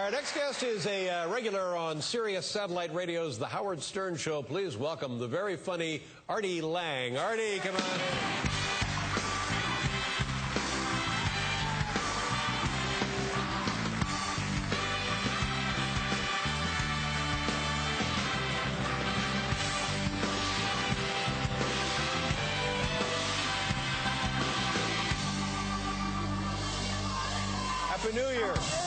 Our next guest is a regular on Sirius Satellite Radio's The Howard Stern Show. Please welcome the very funny Artie Lange. Artie, come on in. Happy New Year. Hey.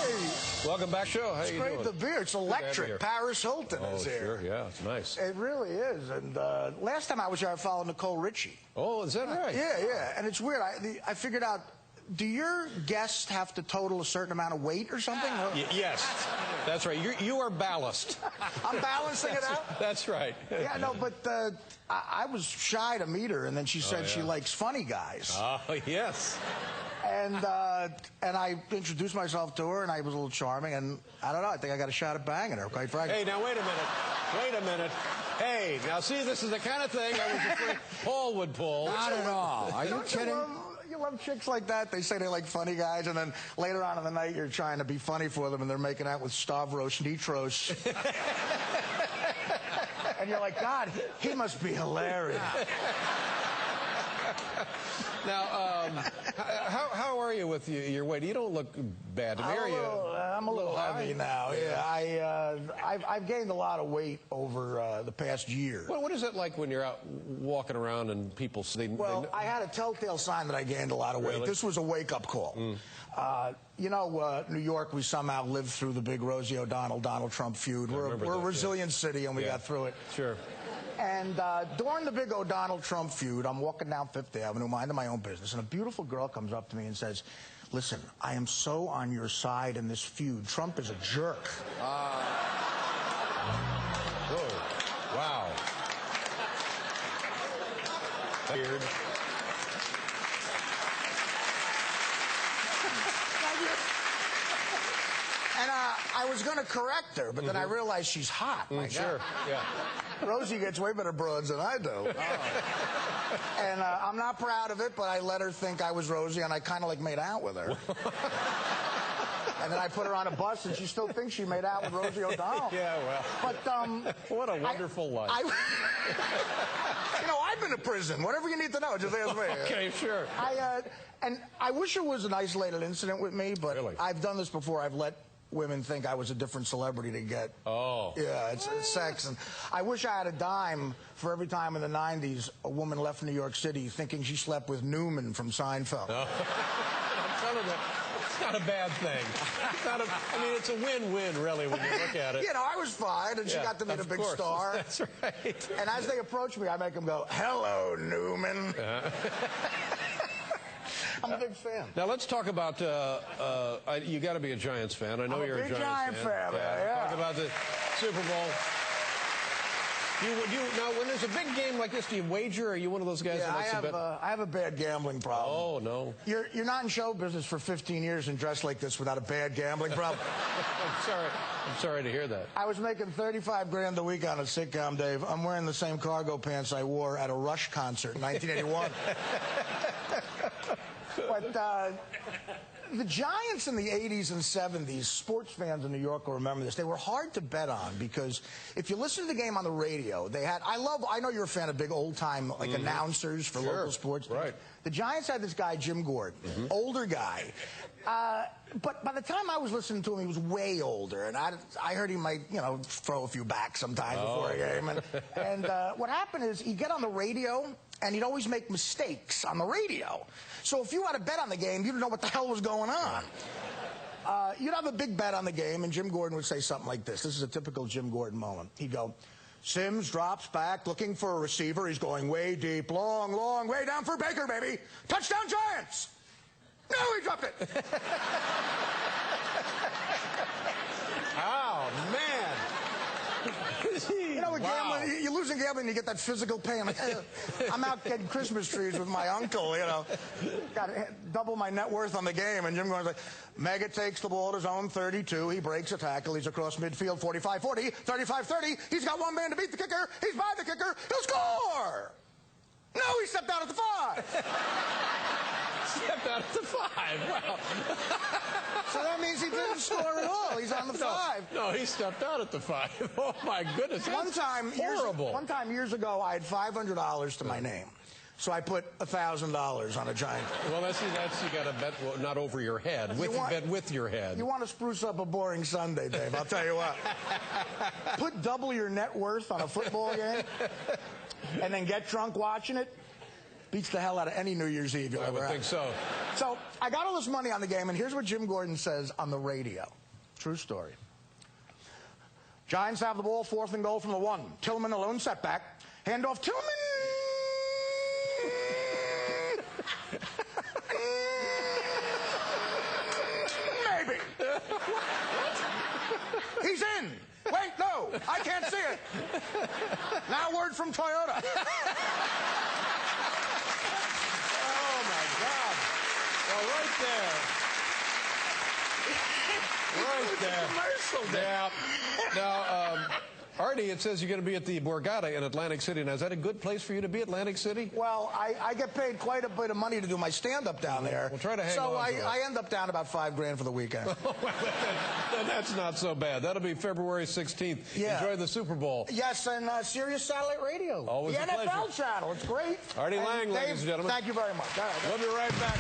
Welcome back, show. How It's you great doing? to be here. It's electric. Paris Hilton is here. Sure, yeah, it's nice. It really is. And last time I was here, I followed Nicole Richie. Oh, is that right? Yeah. And it's weird. I figured out, do your guests have to total a certain amount of weight or something? Yes, that's right. You are ballast. I'm balancing it out? That's right. Yeah, no, but I was shy to meet her, and then she said she likes funny guys. Oh, yes. And I introduced myself to her, and I was a little charming, and I don't know, I think I got a shot at banging her, quite frankly. Hey, now, wait a minute. Hey, now, see, this is the kind of thing I was afraid Paul would pull. Not at all. Are you kidding? You love chicks like that. They say they like funny guys, and then later on in the night, you're trying to be funny for them, and they're making out with Stavros Nitros. And you're like, God, he must be hilarious. Now, how are you with your weight? You don't look bad to me, are you? I'm a little heavy now. Yeah, I've gained a lot of weight over the past year. Well, what is it like when you're out walking around and people say? Well, I had a telltale sign that I gained a lot of weight. Really? This was a wake-up call. You know, New York, we somehow lived through the big Rosie O'Donnell-Donald Trump feud. We're a resilient city, and we got through it. Sure. And during the big O'Donnell-Trump feud, I'm walking down Fifth Avenue, minding my own business, and a beautiful girl comes up to me and says, listen, I am so on your side in this feud. Trump is a jerk. Whoa. Wow. Weird. And I was going to correct her, but then I realized she's hot. Sure, yeah. Rosie gets way better broads than I do. And I'm not proud of it, but I let her think I was Rosie, and I kind of like made out with her. And then I put her on a bus, and she still thinks she made out with Rosie O'Donnell. Yeah, well. But what a wonderful life. You know, I've been to prison. Whatever you need to know, just ask me. Okay, sure. And I wish it was an isolated incident with me, but Really? I've done this before. I've let women think I was a different celebrity to get. Oh. Yeah, it's sex. And I wish I had a dime for every time in the 90s a woman left New York City thinking she slept with Newman from Seinfeld. Oh. I'm telling you, it's not a bad thing. I mean, it's a win-win, really, when you look at it. You know, I was fine, and she got to meet a big star. That's right. And as they approach me, I make them go, hello, Newman. I'm a big fan. Now let's talk about. You got to be a Giants fan. I know you're a Giants fan. Yeah. Talk about the Super Bowl. Now, when there's a big game like this, do you wager? Or are you one of those guys that likes to bet? I have a bad gambling problem. Oh no. You're not in show business for 15 years and dressed like this without a bad gambling problem. I'm sorry to hear that. I was making $35 grand a week on a sitcom, Dave. I'm wearing the same cargo pants I wore at a Rush concert in 1981. But the Giants in the 80s and 70s, sports fans in New York will remember this, they were hard to bet on because if you listen to the game on the radio, they had, I know you're a fan of big old-time like announcers for local sports. Right. The Giants had this guy, Jim Gordon, older guy. But by the time I was listening to him, he was way older, and I heard he might, you know, throw a few back sometimes before a game. And what happened is he'd get on the radio, and he'd always make mistakes on the radio. So if you had a bet on the game, you didn't know what the hell was going on. You'd have a big bet on the game, and Jim Gordon would say something like this. This is a typical Jim Gordon moment. He'd go, Sims drops back, looking for a receiver. He's going way deep, long, long, way down for Baker, baby. Touchdown, Giants! No, he dropped it. Oh, man. You know, with gambling, you lose in gambling, you get that physical pain. Like, I'm out getting Christmas trees with my uncle, you know. Got double my net worth on the game. And Jim Gordon's like, Mega takes the ball at his own 32. He breaks a tackle. He's across midfield, 45-40, 35-30. He's got one man to beat the kicker. He's by the kicker. He'll score. No, he stepped out at the 5. stepped out at the 5. Well. So that means he didn't score at all. He's on the 5. No, he stepped out at the 5. Oh, my goodness. One time years ago, I had $500 to my name. So I put $1,000 on a giant. Well, that's you got to bet not over your head. Bet with your head. You want to spruce up a boring Sunday, Dave? I'll tell you what. Put double your net worth on a football game, and then get drunk watching it. Beats the hell out of any New Year's Eve you'll ever have. I would think so. So I got all this money on the game, and here's what Jim Gordon says on the radio. True story. Giants have the ball, 4th and goal from the 1. Tillman, a lone setback. Handoff, Tillman. Maybe. He's in. Wait, no, I can't see it. Now word from Toyota. Oh, my God. Well, right there. Right there. Commercial, yeah. Now, Artie, it says you're going to be at the Borgata in Atlantic City. Now, is that a good place for you to be, Atlantic City? Well, I get paid quite a bit of money to do my stand-up down there. We'll try to hang on to it. I end up down about $5,000 for the weekend. Then that's not so bad. That'll be February 16th. Yeah. Enjoy the Super Bowl. Yes, and Sirius Satellite Radio. Always the a NFL pleasure. channel. It's great. Artie Lange, ladies and gentlemen. Thank you very much. All right. We'll be right back.